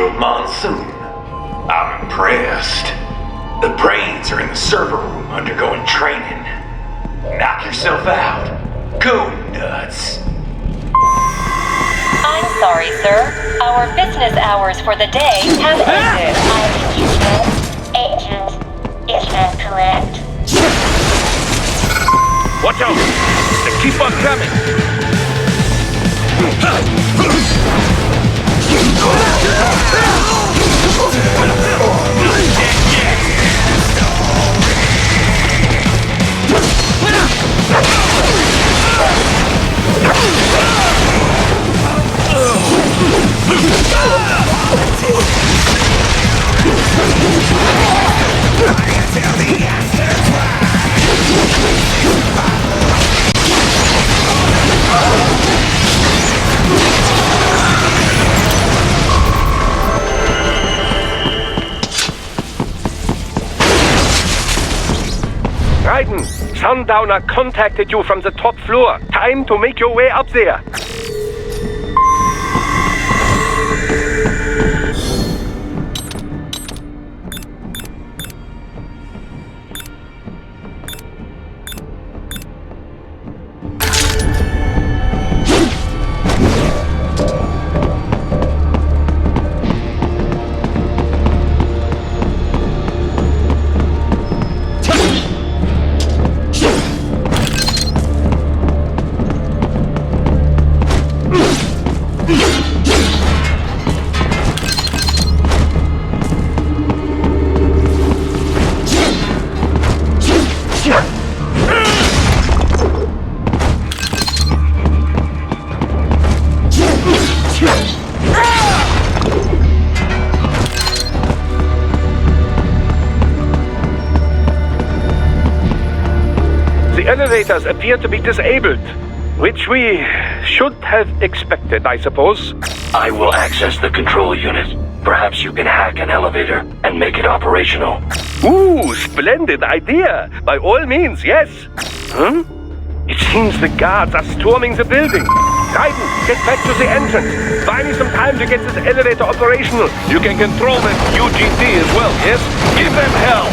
Shield Monsoon. I'm impressed. The brains are in the server room undergoing training. Knock yourself out. Go nuts. I'm sorry, sir. Our business hours for the day have ended. Agent is not correct. Watch out! They keep on coming! Raiden, Sundowner contacted you from the top floor. Time to make your way up there. The elevators appear to be disabled, which we should have expected, I suppose. I will access the control unit. Perhaps you can hack an elevator and make it operational. Ooh, splendid idea! By all means, yes! Huh? It seems the guards are storming the building. Raiden, get back to the entrance. Buy me some time to get this elevator operational. You can control that UGT as well, yes? Give them hell!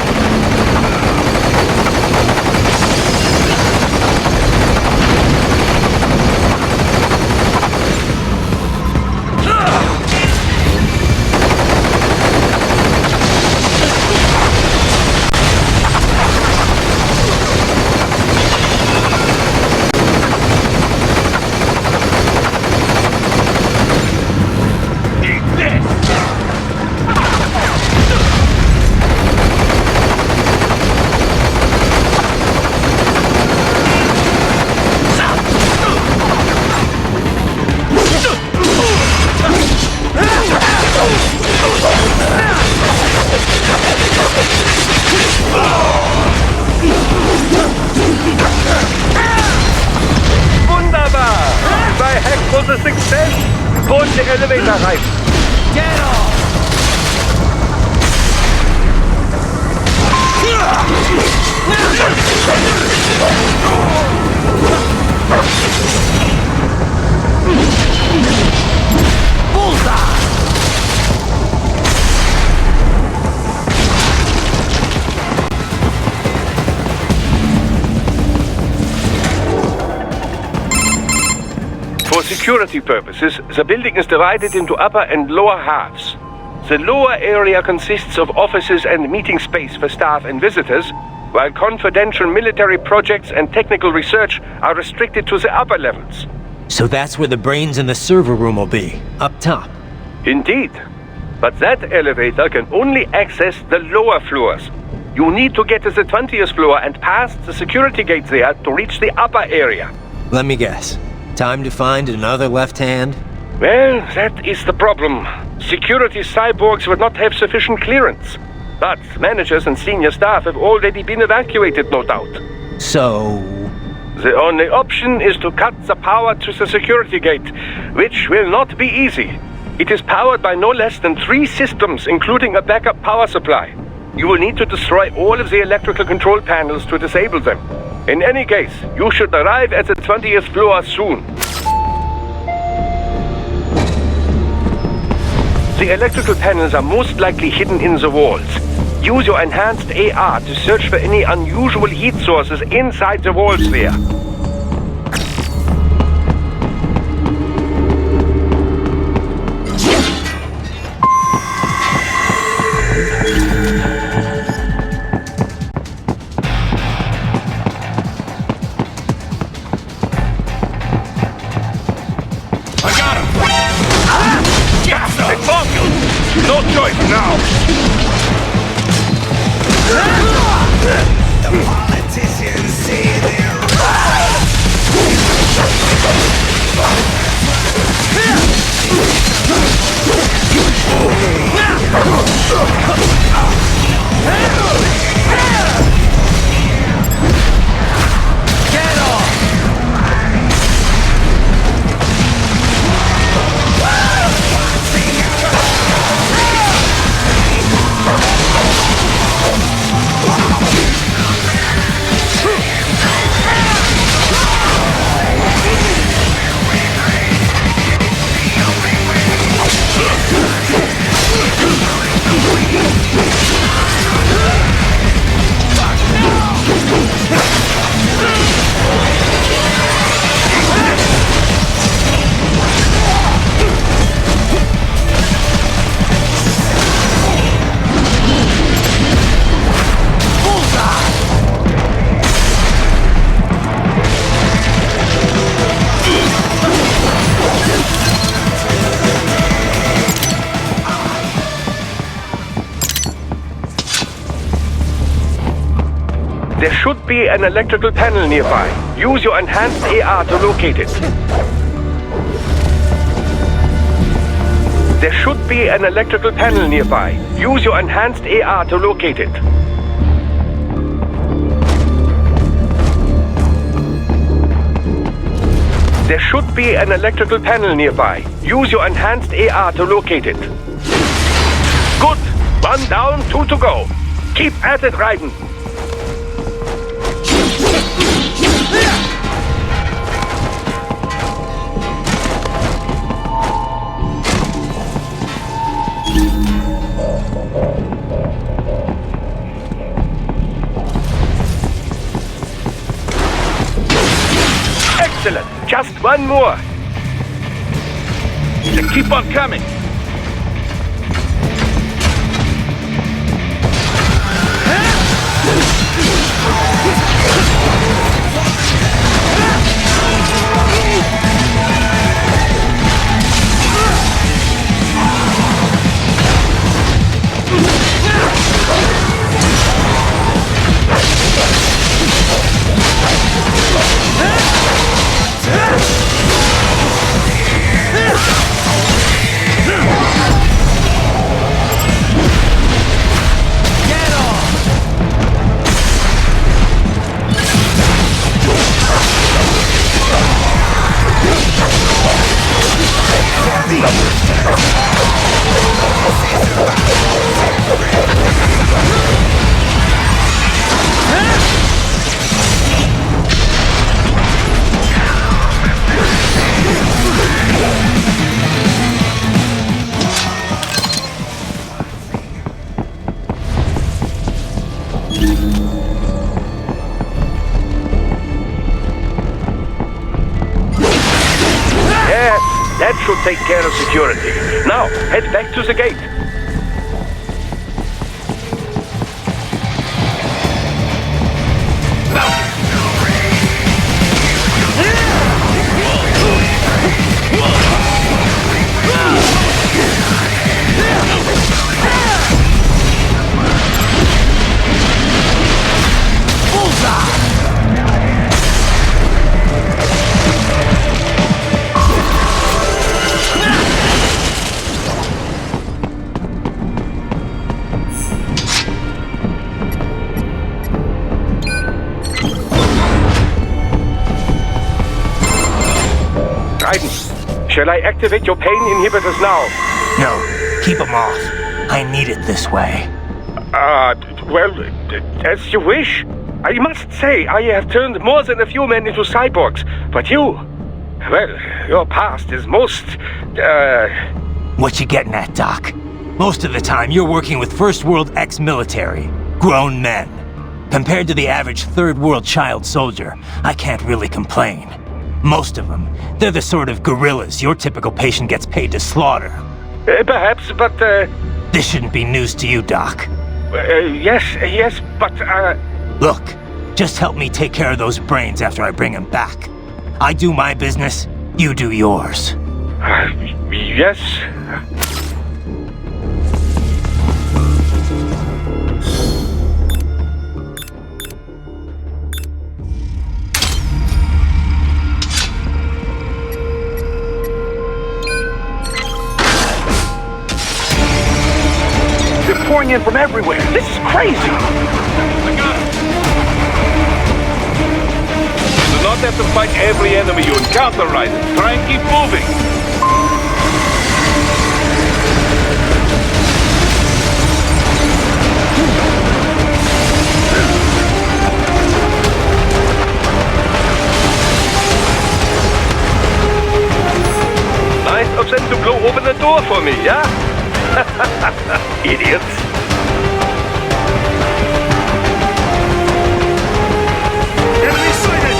Success! Board the elevator rein! Get off! Bullseye! For security purposes, the building is divided into upper and lower halves. The lower area consists of offices and meeting space for staff and visitors, while confidential military projects and technical research are restricted to the upper levels. So that's where the brains in the server room will be, up top. Indeed. But that elevator can only access the lower floors. You need to get to the 20th floor and past the security gate there to reach the upper area. Let me guess. Time to find another left hand? Well, that is the problem. Security cyborgs would not have sufficient clearance. But managers and senior staff have already been evacuated, no doubt. So... The only option is to cut the power to the security gate, which will not be easy. It is powered by no less than 3 systems, including a backup power supply. You will need to destroy all of the electrical control panels to disable them. In any case, you should arrive at the 20th floor soon. The electrical panels are most likely hidden in the walls. Use your enhanced AR to search for any unusual heat sources inside the walls there. No choice now! The politicians say they're right. Get off! There should be an electrical panel nearby. Use your enhanced AR to locate it. There should be an electrical panel nearby. Use your enhanced AR to locate it. There should be an electrical panel nearby. Use your enhanced AR to locate it. Good! 1 down, 2 to go. Keep at it, Raiden. Excellent! Just 1 more! Keep on coming! That should take care of security. Now, head back to the gate. Shall I activate your pain inhibitors now? No, keep them off. I need it this way. Well, as you wish. I must say, I have turned more than a few men into cyborgs, but you... Well, your past is most, What you getting at, Doc? Most of the time, you're working with First World ex-military, grown men. Compared to the average Third World child soldier, I can't really complain. Most of them, they're the sort of guerrillas your typical patient gets paid to slaughter. Perhaps, but, This shouldn't be news to you, Doc. yes, but, Look, just help me take care of those brains after I bring them back. I do my business, you do yours. yes. They're pouring in from everywhere. This is crazy. I got it. You do not have to fight every enemy you encounter, Raiden. Try and keep moving. Nice of them to blow open the door for me, yeah? Idiots. Enemy sighted.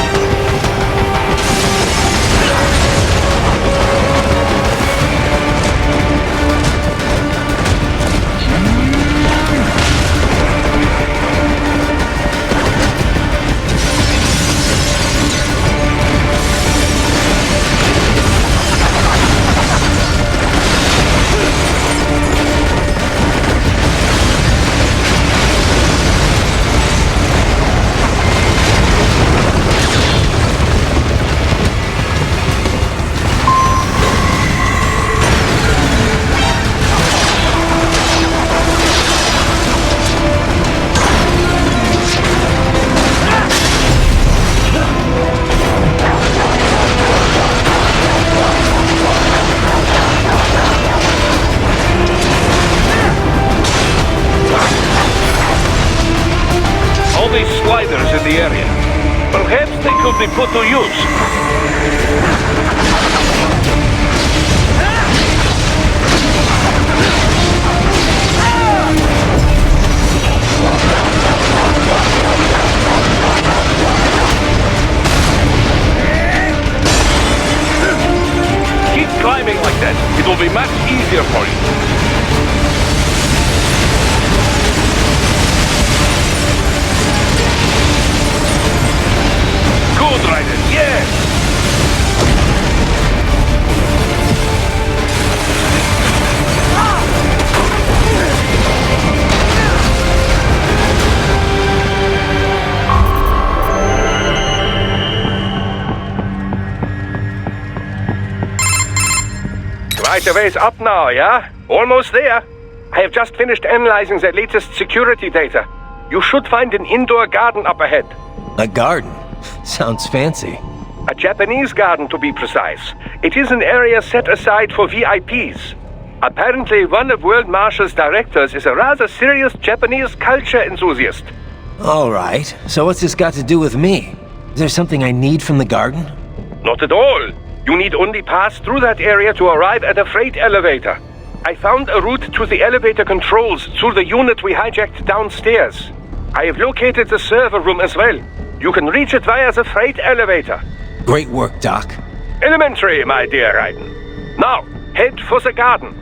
All these sliders in the area. Perhaps they could be put to use. Keep climbing like that. It will be much easier for you. Good, Raiden, yes! Right a ways up now, yeah? Almost there. I have just finished analyzing the latest security data. You should find an indoor garden up ahead. A garden? Sounds fancy. A Japanese garden, to be precise. It is an area set aside for VIPs. Apparently, one of World Marshal's directors is a rather serious Japanese culture enthusiast. All right, so what's this got to do with me? Is there something I need from the garden? Not at all. You need only pass through that area to arrive at a freight elevator. I found a route to the elevator controls through the unit we hijacked downstairs. I have located the server room as well. You can reach it via the freight elevator. Great work, Doc. Elementary, my dear Raiden. Now, head for the garden.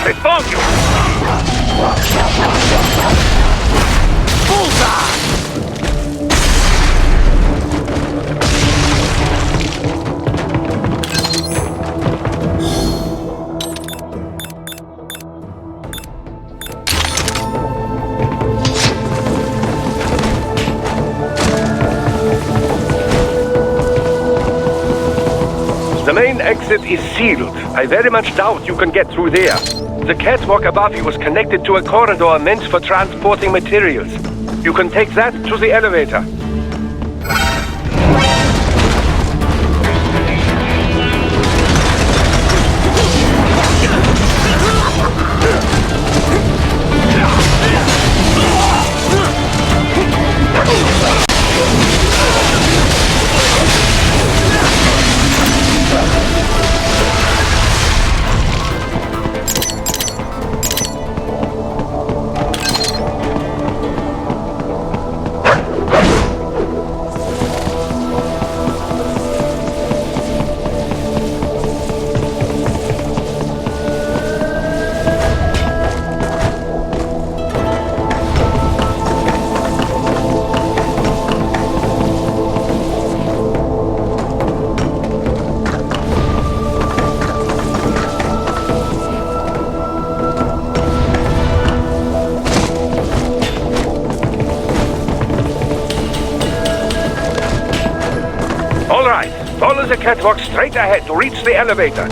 They found you! The main exit is sealed. I very much doubt you can get through there. The catwalk above you is connected to a corridor meant for transporting materials. You can take that to the elevator. Follow the catwalk straight ahead to reach the elevator.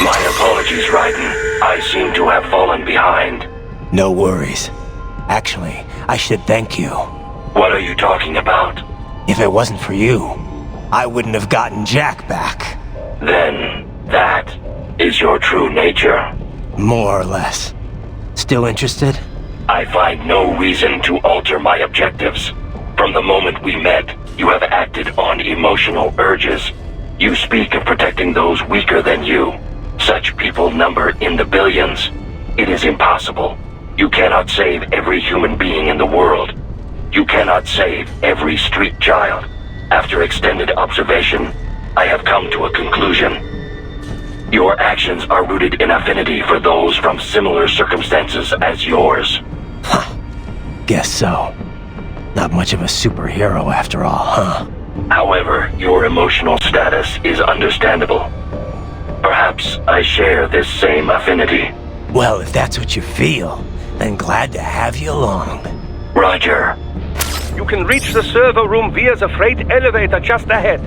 My apologies, Raiden. I seem to have fallen behind. No worries. Actually, I should thank you. What are you talking about? If it wasn't for you, I wouldn't have gotten Jack back. Then, that is your true nature? More or less. Still interested? I find no reason to alter my objectives. From the moment we met, you have acted on emotional urges. You speak of protecting those weaker than you. Such people number in the billions. It is impossible. You cannot save every human being in the world. You cannot save every street child. After extended observation, I have come to a conclusion. Your actions are rooted in affinity for those from similar circumstances as yours. Guess so. Not much of a superhero after all, huh? However, your emotional status is understandable. Perhaps I share this same affinity. Well, if that's what you feel, then glad to have you along. Roger. You can reach the server room via the freight elevator just ahead.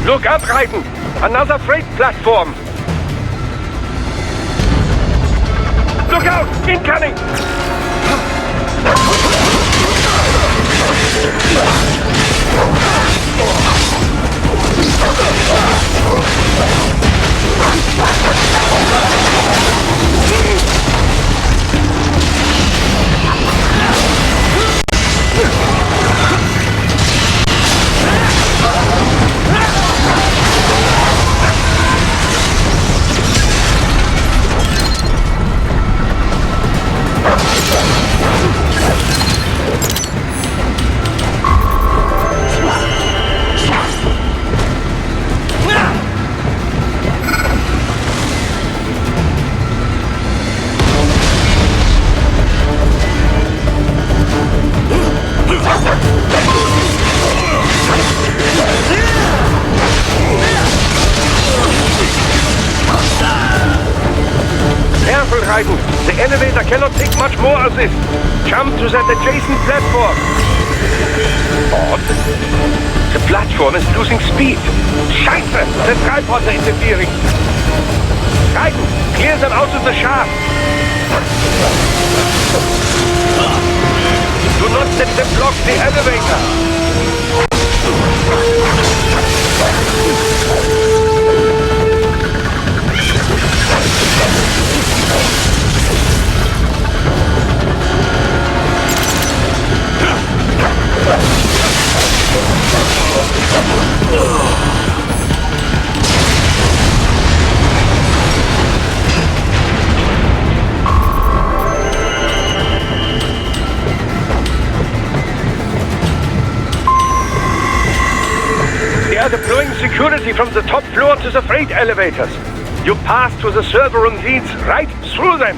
Look up, Raiden! Another freight platform! out! Incoming! The elevator cannot take much more of this. Jump to that adjacent platform. Odd. The platform is losing speed. Scheiße! The tripods are interfering. Raiden, clear them out of the shaft. Do not let them block the elevator. They are deploying security from the top floor to the freight elevators. You pass to the server room leads right through them.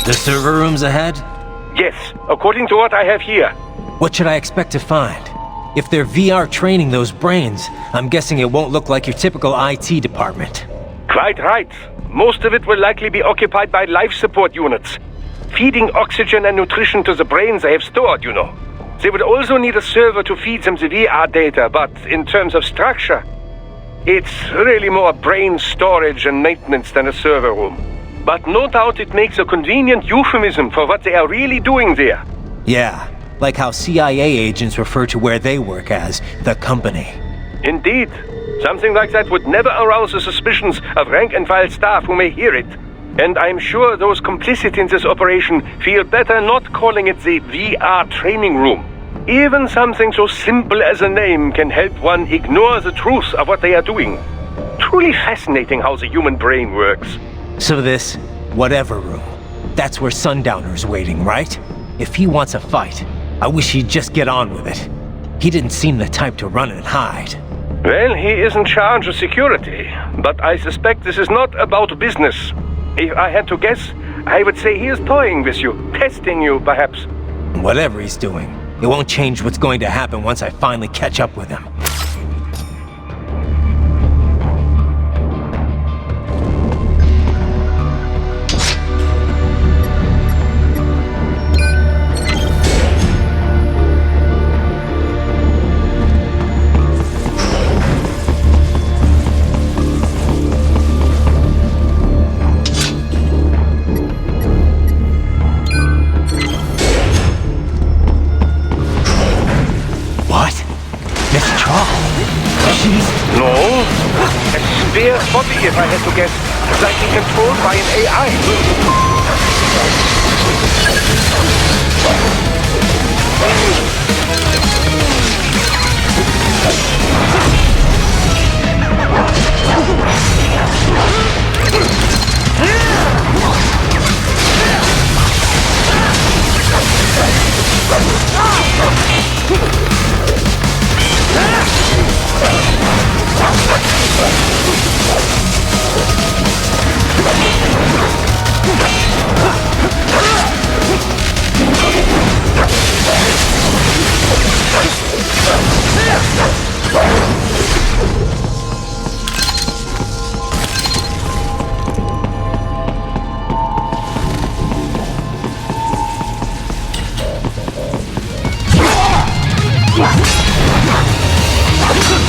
The server room's ahead? Yes, according to what I have here. What should I expect to find? If they're VR training those brains, I'm guessing it won't look like your typical IT department. Quite right. Most of it will likely be occupied by life support units. Feeding oxygen and nutrition to the brains they have stored, you know. They would also need a server to feed them the VR data, but in terms of structure, it's really more brain storage and maintenance than a server room. But no doubt it makes a convenient euphemism for what they are really doing there. Yeah, like how CIA agents refer to where they work as the company. Indeed. Something like that would never arouse the suspicions of rank-and-file staff who may hear it. And I'm sure those complicit in this operation feel better not calling it the VR training room. Even something so simple as a name can help one ignore the truth of what they are doing. Truly fascinating how the human brain works. So this, whatever room, that's where Sundowner's waiting, right? If he wants a fight, I wish he'd just get on with it. He didn't seem the type to run and hide. Well, he is in charge of security, but I suspect this is not about business. If I had to guess, I would say he is toying with you, testing you, perhaps. Whatever he's doing, it won't change what's going to happen once I finally catch up with him. if I had to guess, likely controlled by an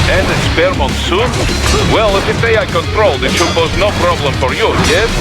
And a spare monsoon? Well, if it's AI controlled, it should pose no problem for you, yes?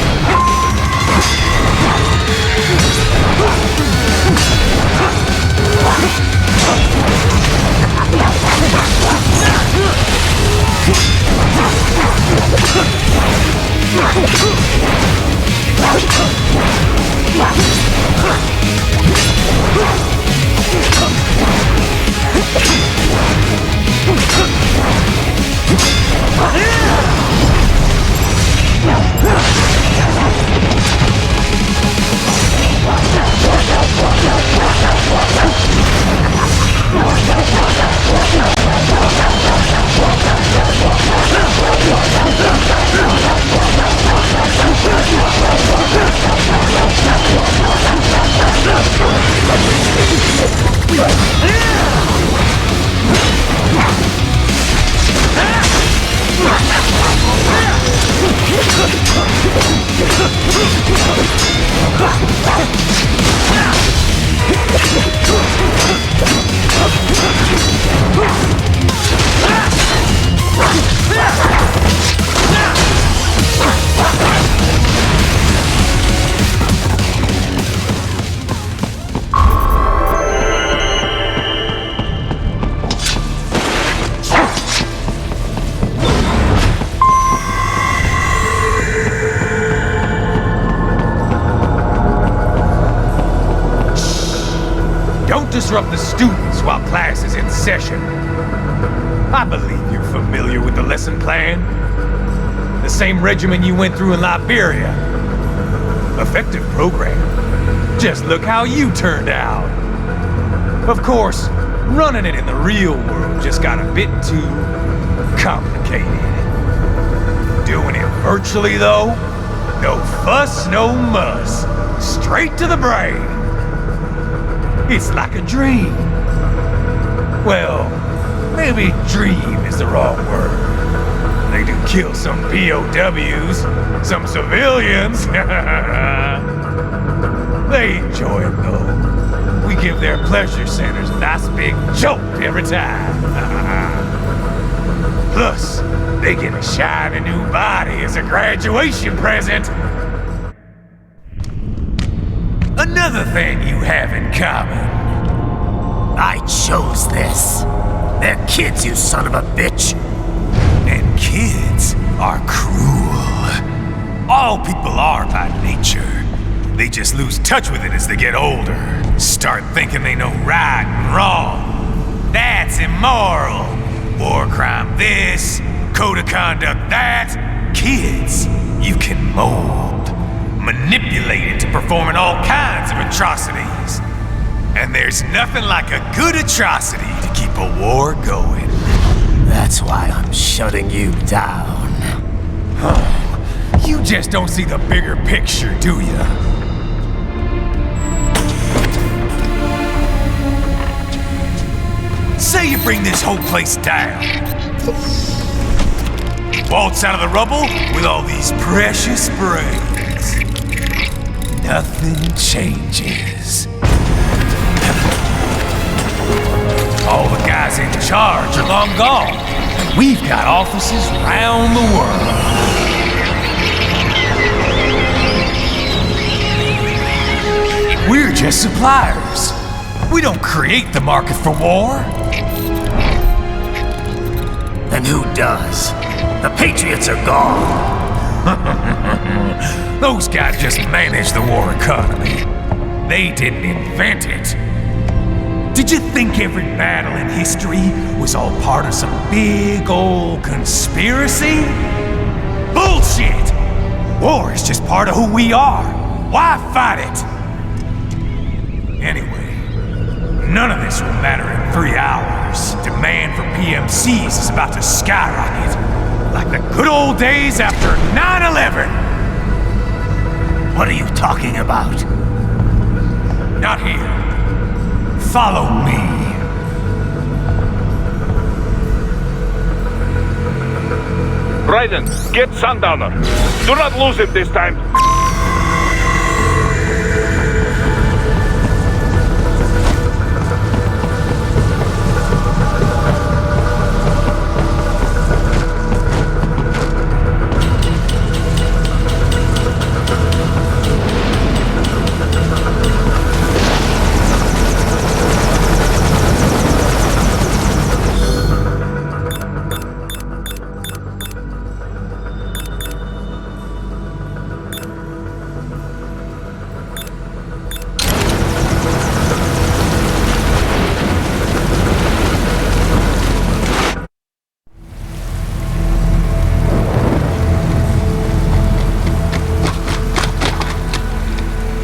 Disrupt the students while class is in session. I believe you're familiar with the lesson plan. The same regimen you went through in Liberia. Effective program. Just look how you turned out. Of course, running it in the real world just got a bit too complicated. Doing it virtually though, no fuss, no muss. Straight to the brain. It's like a dream. Well, maybe dream is the wrong word. They do kill some POWs, some civilians. They enjoy it though. We give their pleasure centers a nice big jolt every time. Plus, they get a shiny new body as a graduation present. Another thing you have in common. I chose this. They're kids, you son of a bitch. And kids are cruel. All people are by nature. They just lose touch with it as they get older. Start thinking they know right and wrong. That's immoral. War crime this, code of conduct that. Kids, you can mold. Manipulate into performing all kinds of atrocities. And there's nothing like a good atrocity to keep a war going. That's why I'm shutting you down. Oh, you just don't see the bigger picture, do you? Say you bring this whole place down. Waltz out of the rubble with all these precious brains. Nothing changes. All the guys in charge are long gone, and we've got offices around the world. We're just suppliers. We don't create the market for war. Then who does? The Patriots are gone. Those guys just manage the war economy. They didn't invent it. Did you think every battle in history was all part of some big old conspiracy? Bullshit! War is just part of who we are. Why fight it? Anyway, none of this will matter in 3 hours. Demand for PMCs is about to skyrocket. Like the good old days after 9/11. What are you talking about? Not here. Follow me. Raiden, get Sundowner. Do not lose him this time.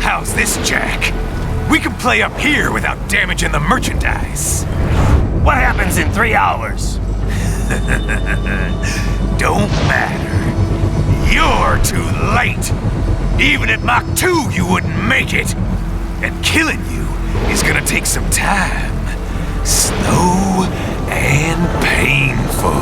How's this, Jack? We can play up here without damaging the merchandise. What happens in 3 hours? Don't matter. You're too late. Even at Mach 2, you wouldn't make it. And killing you is gonna take some time. Slow and painful.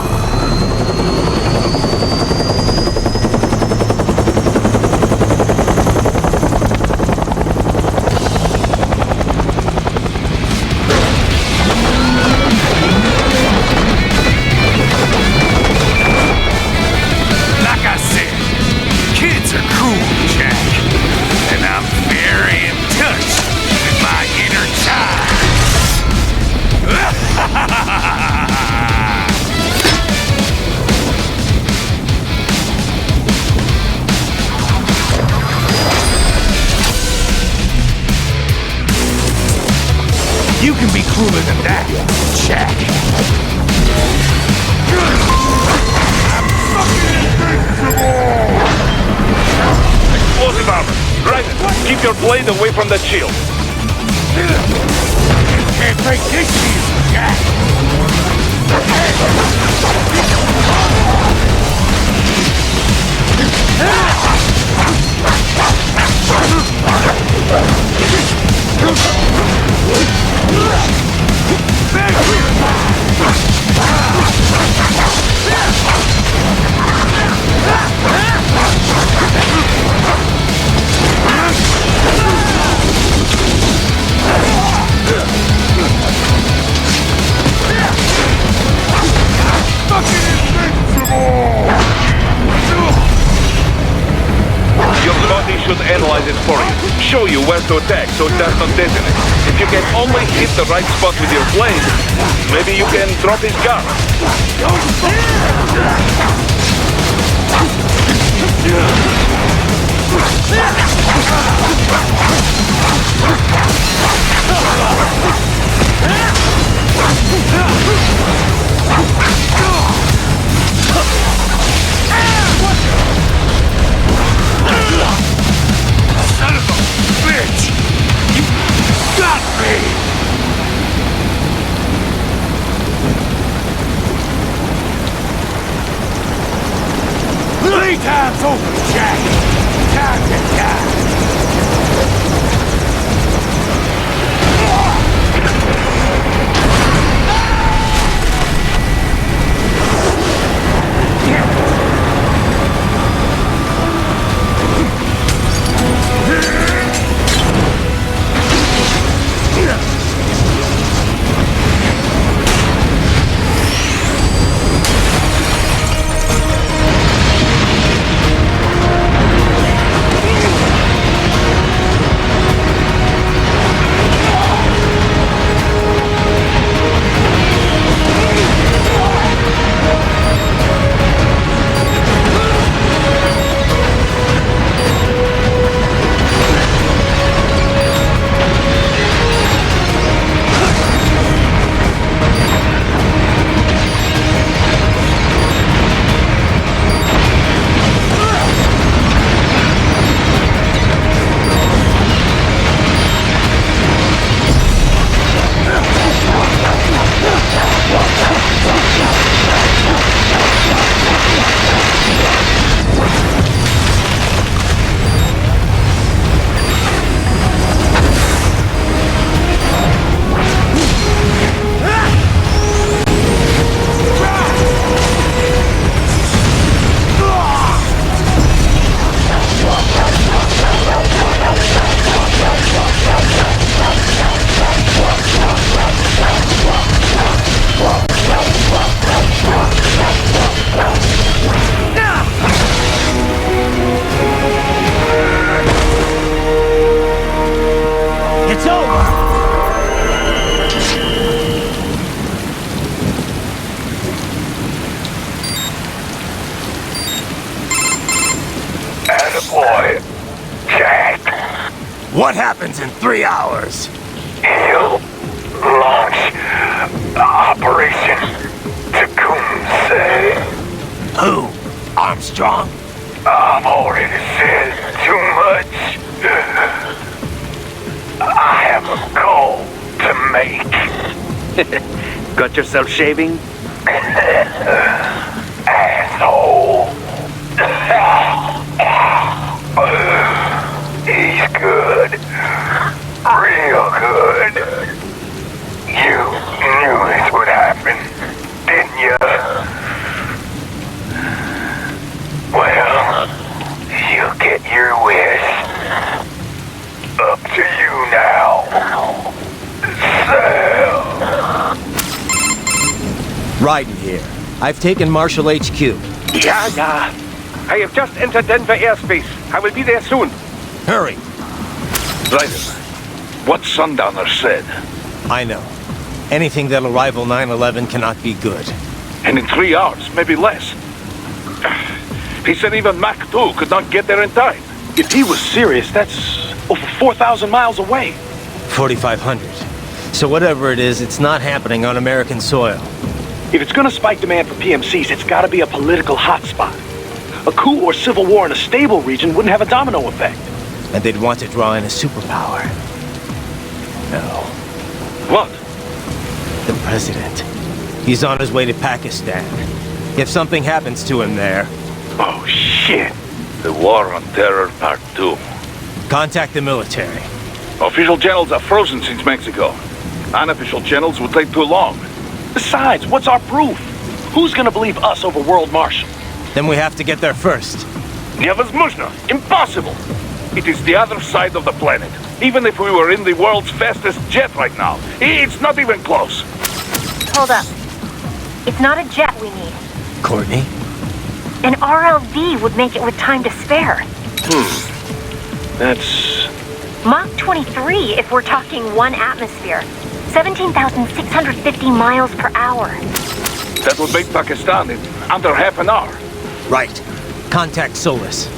You can be cooler than that, Jack. I'm fucking invincible! Explosive armor. Raiden, keep your blade away from that shield. You can't break this shield, Jack! Your body should analyze it for you. Show you where to attack so it does not detonate. If you can only hit the right spot with your blade, maybe you can drop his guard. Son of a bitch! You got me! 3 times over, Jack! Time to die! Boy, Jack, What happens in 3 hours? he'll launch Operation Tecumseh. Who? Armstrong? I've already said too much. I have a call to make. Got yourself shaving? Asshole. He's good. Real good. You knew this would happen, didn't you? Well, you get your wish. Up to you now. Sam. Ryden here. I've taken Marshall HQ. Yeah. I have just entered Denver airspace. I will be there soon. Hurry. Ryder, what Sundowner said. I know. Anything that'll rival 9/11 cannot be good. And in 3 hours, maybe less. He said even Mach 2 could not get there in time. If he was serious, that's over 4,000 miles away. 4,500. So whatever it is, it's not happening on American soil. If it's gonna spike demand for PMCs, it's gotta be a political hotspot. A coup or civil war in a stable region wouldn't have a domino effect. And they'd want to draw in a superpower. No. What? The president. He's on his way to Pakistan. If something happens to him there... Oh, shit. The War on Terror Part 2. Contact the military. Official channels are frozen since Mexico. Unofficial channels would take too long. Besides, what's our proof? Who's gonna believe us over World Marshal? Then we have to get there first. Невозможно. Impossible. It is the other side of the planet. Even if we were in the world's fastest jet right now, it's not even close. Hold up. It's not a jet we need. Courtney? An RLV would make it with time to spare. That's... Mach 23 if we're talking 1 atmosphere. 17,650 miles per hour. That would make Pakistan in under half an hour. Right. Contact Solis.